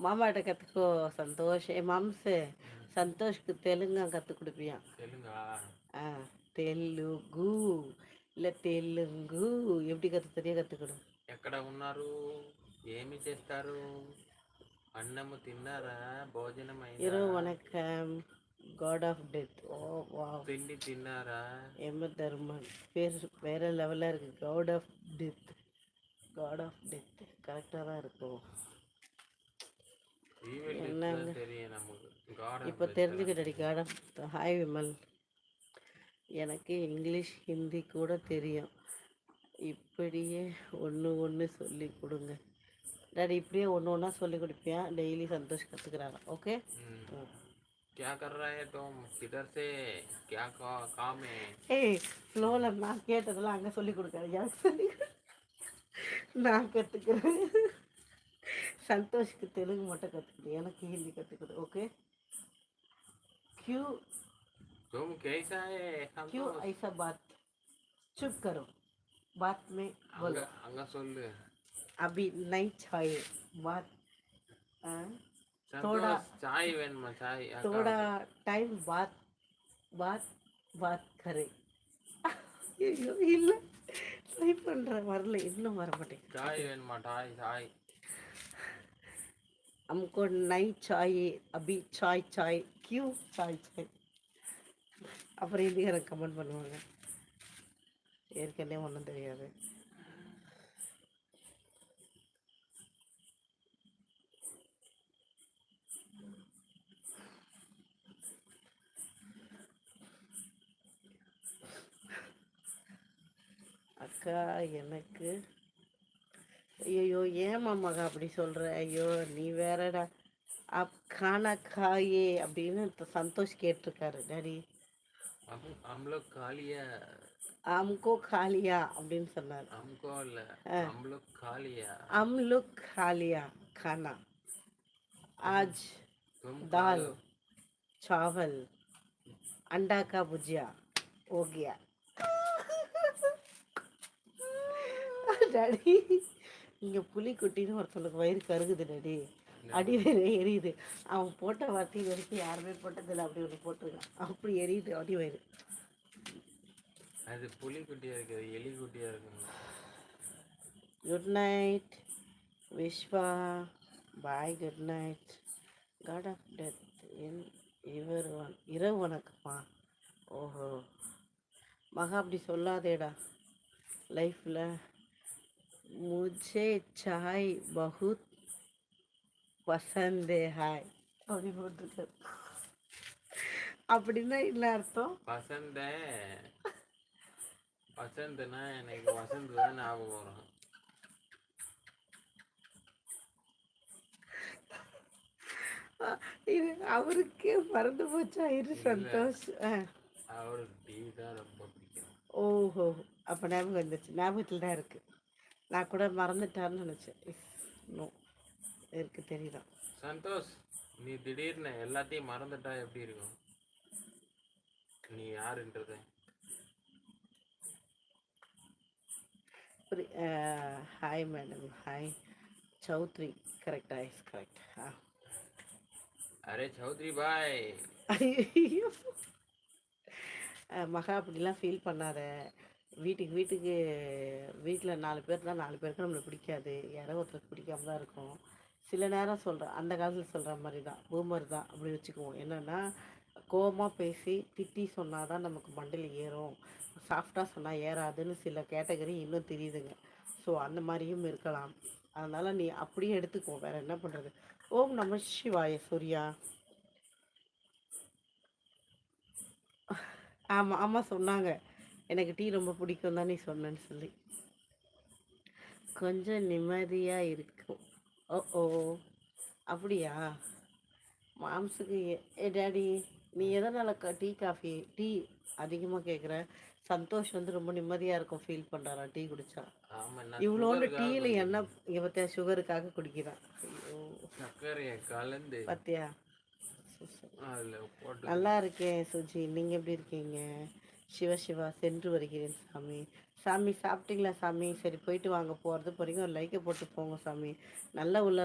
மாமாட்ட கற்றுக்கோ சந்தோஷ். மாம்சு సంతోష్కి తెలుగు కற்றுக் கொடுப்பியா? தெலுங்கா? తెలుగు இல்லை தெலுங்கு எப்படி கற்றுத்தறியா கற்றுக்கொடு. ఎక్కడ ఉన్నారు? ఏమి చేస్తారు? అన్నము తిన్నారా? భోజనం అయిందా? இரவு வணக்கம். God of death. ஓ வா. తిండి తిన్నారా? எம்ம தர்மன் பேர் வேற லெவலாக இருக்குது. God of death. God of death கரெக்டாக தான் இருக்கும். என்னங்க தெரியும் நமக்கு. இப்போ தெரிஞ்சுக்கிட்டடி காட் ஆஃப். ஹாய் விமல். எனக்கு இங்கிலீஷ் ஹிந்தி கூட தெரியும். இப்படியே ஒன்று சொல்லி கொடுங்க டாடி. இப்படியே ஒன்று சொல்லி கொடுப்பியா? டெய்லி சந்தோஷ் கற்றுக்குறாங்க. ஓகே. क्या कर रहा है तुम? किधर से क्या काम है? ஏய் ஃப்ளோவில் நான் கேட்டதெல்லாம் அங்கே சொல்லி கொடுக்காது, எனக்கு சொல்லி நான் கற்றுக்குறேன். சந்தோஷ்க்கு தெலுங்கு மட்டும் கற்றுக்குது, எனக்கு ஹிந்தி கற்றுக்குது. ஓகே. क्यों तुम कैसा है? क्यों ऐसा बात? चुप करो, बात में बोलो. अंगा சொல்லு. अभी नहीं चाहिए बात. थोड़ा चाय வேணுமா? चाय थोड़ा टाइम बात बात बात करे. ஐயோ இல்லை, ட்ரை பண்ணுறேன், வரல, இன்னும் வர மாட்டேன். चाय வேணுமா? चाय चाय हमको नहीं चाहिए अभी चाय चाय. क्यों चाय चाय? அப்புறம் இதுக்கு எனக்கு கமெண்ட் பண்ணுவாங்க. ஏற்கனவே ஒன்றும் தெரியாது. அக்கா எனக்கு ஐயோ ஏமா மகா அப்படி சொல்கிற? ஐயோ நீ வேறடா. அப் கானா காயே அப்படின்னு சந்தோஷ் கேட்டிருக்காரு டாடி. அம்லோக் காலியா, அம்கோ காலியா அப்படின்னு சொன்னார். அம்கோ இல்லை, அம்லோக் காலியா. அம்லுக் காலியா खाना आज दाल चावल अंडा का भुजिया हो गया. டாடி இங்கே புலிக்குட்டின்னு ஒருத்தனுக்கு வயிறு கருகுது டாடி. அடி வேறு எரியுது. அவன் போட்ட வார்த்தை வரைக்கும் யாருமே போட்டதில்லை. அப்படி ஒன்று போட்டிருக்கான், அப்படி எரியுது அடி வயிறு. அது புலிக்குட்டியாக இருக்குது, எலிக்குட்டியாக இருக்குங்க. Good night Viswa. Bye. Good night. God of death என் இரவு வணக்கம்மா. ஓஹோ மகா அப்படி சொல்லாதேடா. லைஃப்பில் मुझे चाय बहुत पसंद है हाय அப்படி போட்டிருக்காரு. அப்படின்னா என்ன அர்த்தம்? வசந்தனா எனக்கு வசந்த் தான் ஞாபகம் வரும். இது அவருக்கே மறந்து போச்சா? இரு சந்தோஷ். அவருக்கு டிவி தான் ரொம்ப பிடிக்கும். ஓஹோ அப்போ ஞாபகம் வந்துச்சு. ஞாபகத்தில் தான் இருக்குது. நான் கூட மறந்துட்டான்னு நினச்சேன். நோ இருக்கு தெரியுதான். சந்தோஷ் நீ திடீர்னு எல்லாத்தையும் மறந்துட்டா எப்படி இருக்கும்? நீ யாருன்றது ஹாய் மேடம். ஹாய் சௌத்ரி. கரெக்டா? Is correct. அரே சௌத்ரி பாய். ஐயோ மகா அப்படிலாம் ஃபீல் பண்ணாத. வீட்டில் 4 பேர் தான், 4 பேருக்கு நம்மளுக்கு பிடிக்காது. யாரோ ஒருத்தருக்கு பிடிக்காம தான் இருக்கும். சில நேரம் சொல்கிறேன், அந்த காலத்தில் சொல்கிற மாதிரி தான், பூமர் தான் அப்படி வச்சுக்குவோம். என்னென்னா கோபமாக பேசி திட்டி சொன்னால் தான் நமக்கு மண்டையில் ஏறும், சாஃப்டாக சொன்னால் ஏறாதுன்னு சில கேட்டகரி இன்னும் தெரியுதுங்க. ஸோ அந்த மாதிரியும் இருக்கலாம். அதனால் நீ அப்படியே எடுத்துக்கோ, வேறு என்ன பண்ணுறது. ஓம் நம சிவாய. சூர்யா. ஆமாம் ஆமாம் சொன்னாங்க, எனக்கு டீ ரொம்ப பிடிக்கும் தான் நீ சொன்னேன்னு சொல்லி. கொஞ்சம் நிம்மதியாக இருக்கும். ஓ ஓ அப்படியா? மாம்சுக்கு டாடி நீ எதனால் டீ அதிகமாக கேட்குற? சந்தோஷ் வந்து ரொம்ப நிம்மதியாக இருக்கும் ஃபீல் பண்ணுறாரா டீ குடித்தா? இவ்வளோண்டு டீயில் என்ன இங்கே பார்த்தியா சுகருக்காக குடிக்கிறான். சர்க்கரையை கலந்து பார்த்தியா? நல்லா இருக்கேன் சுஜி, நீங்கள் எப்படி இருக்கீங்க? சிவா சென்று வருகிறேன் சாமி. சாமி சாப்பிட்டீங்களா சாமி? சரி போயிட்டு வாங்க, போகிறது போகிறீங்க ஒரு லைக்கை போட்டு போங்க சாமி. நல்ல உள்ள